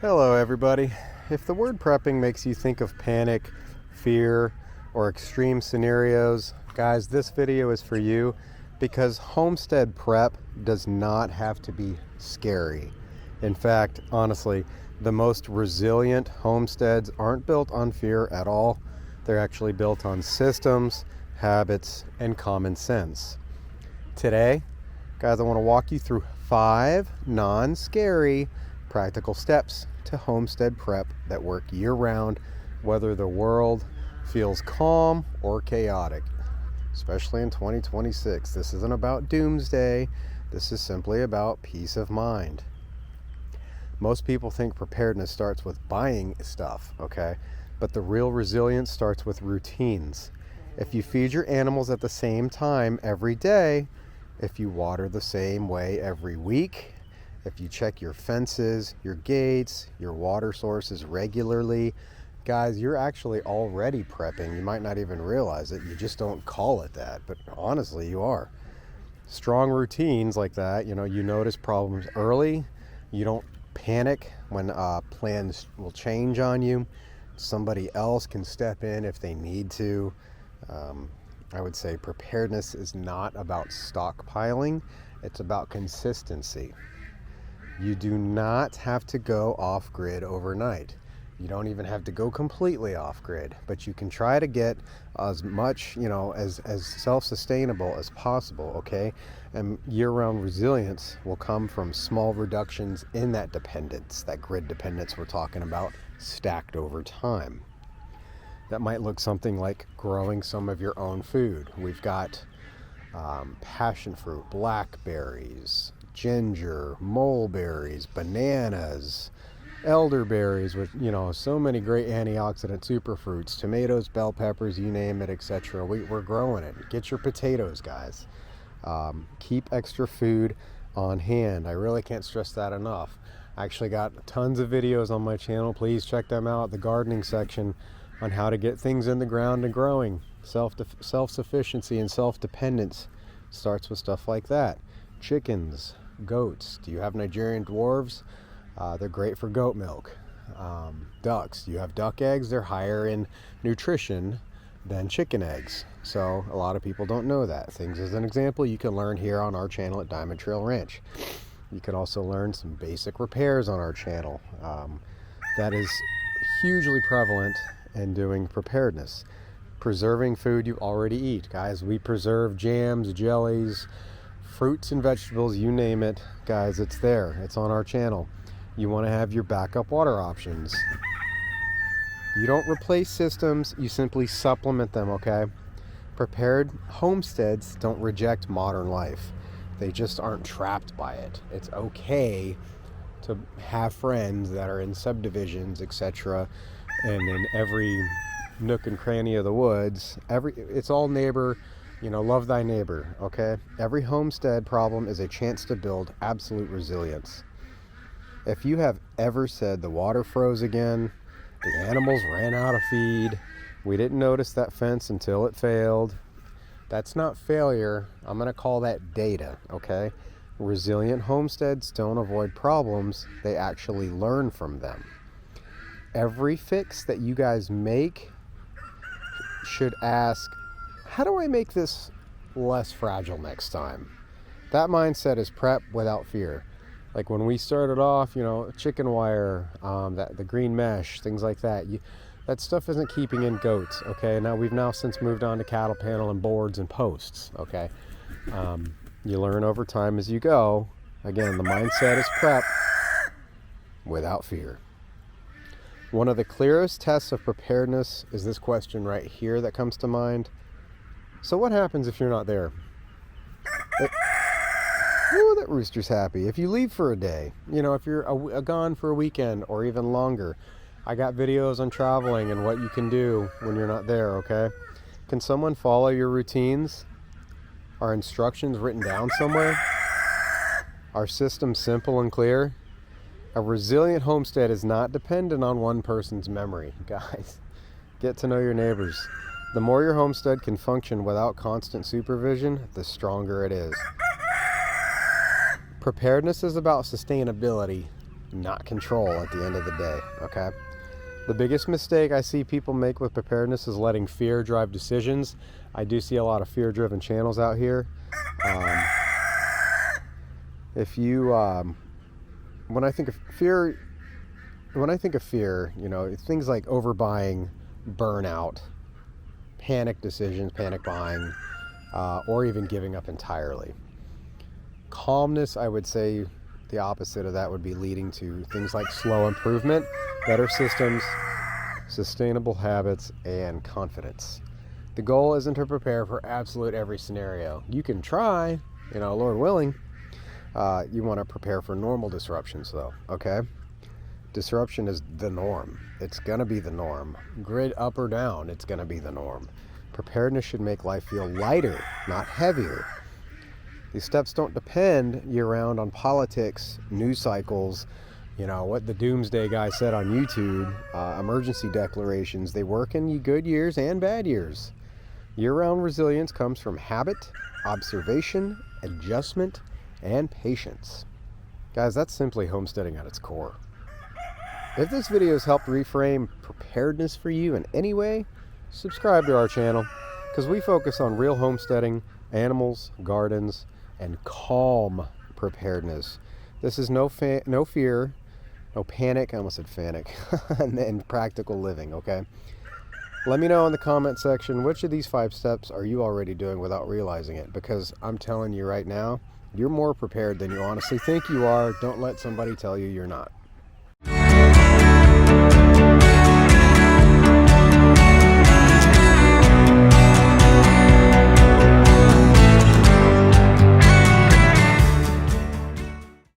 Hello everybody. If the word prepping makes you think of panic, fear, or extreme scenarios, guys, this video is for you because homestead prep does not have to be scary. In fact, honestly, the most resilient homesteads aren't built on fear at all. They're actually built on systems, habits, and common sense. Today, guys, I want to walk you through 5 non-scary practical steps to homestead prep that work year-round, whether the world feels calm or chaotic, especially in 2026. This isn't about doomsday. This is simply about peace of mind. Most people think preparedness starts with buying stuff, okay? But the real resilience starts with routines. If you feed your animals at the same time every day, if you water the same way every week, if you check your fences, your gates, your water sources regularly, guys, you're actually already prepping. You might not even realize it. You just don't call it that, but honestly, you are. Strong routines like that, you notice problems early. You don't panic when plans will change on you. Somebody else can step in if they need to. I would say preparedness is not about stockpiling. It's about consistency. You do not have to go off-grid overnight. You don't even have to go completely off-grid, but you can try to get as much, as self-sustainable as possible, okay? And year-round resilience will come from small reductions in that dependence, that grid dependence we're talking about, stacked over time. That might look something like growing some of your own food. We've got passion fruit, blackberries, ginger, mulberries, bananas, elderberries with, so many great antioxidant superfruits, tomatoes, bell peppers, you name it, etc. We're growing it. Get your potatoes, guys. Keep extra food on hand. I really can't stress that enough. I actually got tons of videos on my channel. Please check them out, the gardening section, on how to get things in the ground and growing. Self-sufficiency and self-dependence starts with stuff like that. Chickens, goats. Do you have Nigerian dwarves? They're great for goat milk. Ducks. Do you have duck eggs? They're higher in nutrition than chicken eggs. So a lot of people don't know that. Things as an example you can learn here on our channel at DiamondTrail Ranch. You can also learn some basic repairs on our channel. That is hugely prevalent in doing preparedness. Preserving food you already eat. Guys, we preserve jams, jellies, fruits and vegetables, you name it. Guys, it's there. It's on our channel. You want to have your backup water options. You don't replace systems, you simply supplement them, okay? Prepared homesteads don't reject modern life. They just aren't trapped by it. It's okay to have friends that are in subdivisions, etc., and in every nook and cranny of the woods. It's all neighbor, love thy neighbor, okay? Every homestead problem is a chance to build absolute resilience. If you have ever said the water froze again, the animals ran out of feed, we didn't notice that fence until it failed, that's not failure. I'm going to call that data, okay? Resilient homesteads don't avoid problems, they actually learn from them. Every fix that you guys make should ask, how do I make this less fragile next time? That mindset is prep without fear. Like when we started off, chicken wire, the green mesh, things like that. That stuff isn't keeping in goats, okay? Now we've since moved on to cattle panel and boards and posts, okay? You learn over time as you go. Again, the mindset is prep without fear. One of the clearest tests of preparedness is this question right here that comes to mind. So what happens if you're not there? Oh, that rooster's happy. If you leave for a day, if you're gone for a weekend or even longer, I got videos on traveling and what you can do when you're not there, okay? Can someone follow your routines? Are instructions written down somewhere? Are systems simple and clear? A resilient homestead is not dependent on one person's memory. Guys, get to know your neighbors. The more your homestead can function without constant supervision, the stronger it is. Preparedness is about sustainability. not control at the end of the day, okay? The biggest mistake I see people make with preparedness is letting fear drive decisions. I do see a lot of fear-driven channels out here. When I think of fear, you know, things like overbuying, burnout, panic decisions, panic buying, or even giving up entirely. Calmness, I would say the opposite of that would be leading to things like slow improvement, better systems, sustainable habits, and confidence. The goal isn't to prepare for absolute every scenario. You can try, you know, Lord willing. You want to prepare for normal disruptions though, okay? Disruption is the norm. It's going to be the norm. Grid up or down, it's going to be the norm. Preparedness should make life feel lighter, not heavier. These steps don't depend year-round on politics, news cycles, you know, what the doomsday guy said on YouTube, emergency declarations. They work in good years and bad years. Year-round resilience comes from habit, observation, adjustment, and patience. Guys, that's simply homesteading at its core. If this video has helped reframe preparedness for you in any way, subscribe to our channel, because we focus on real homesteading, animals, gardens, and calm preparedness. This is no fear, no panic, I almost said fanic, and practical living, okay? Let me know in the comment section, which of these 5 steps are you already doing without realizing it? Because I'm telling you right now, you're more prepared than you honestly think you are. Don't let somebody tell you you're not.